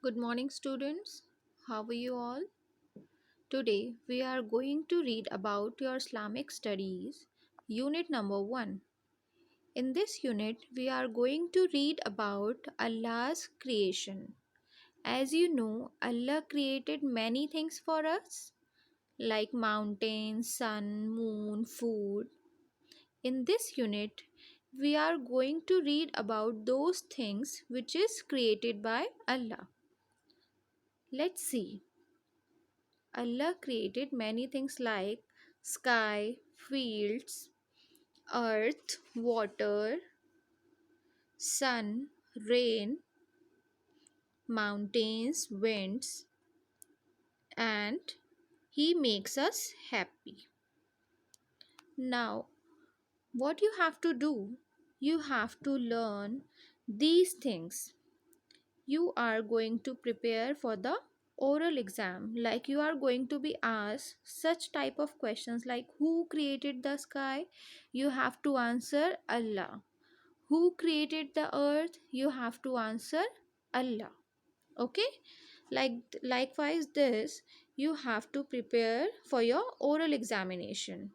Good morning, students. How are you all? Today we are going to read about your Islamic studies, unit number 1. In this unit, we are going to read about Allah's creation. As you know, Allah created many things for us, like mountains, sun, moon, food. In this unit, we are going to read about those things which is created by Allah. Let's see. Allah created many things like sky, fields, earth, water, sun, rain, mountains, winds, and He makes us happy. Now, what you have to do? You have to learn these things. You are going to prepare for the oral exam, like you are going to be asked such type of questions like who created the sky, you have to answer Allah. Who created the earth, you have to answer Allah. Okay, likewise this you have to prepare for your oral examination.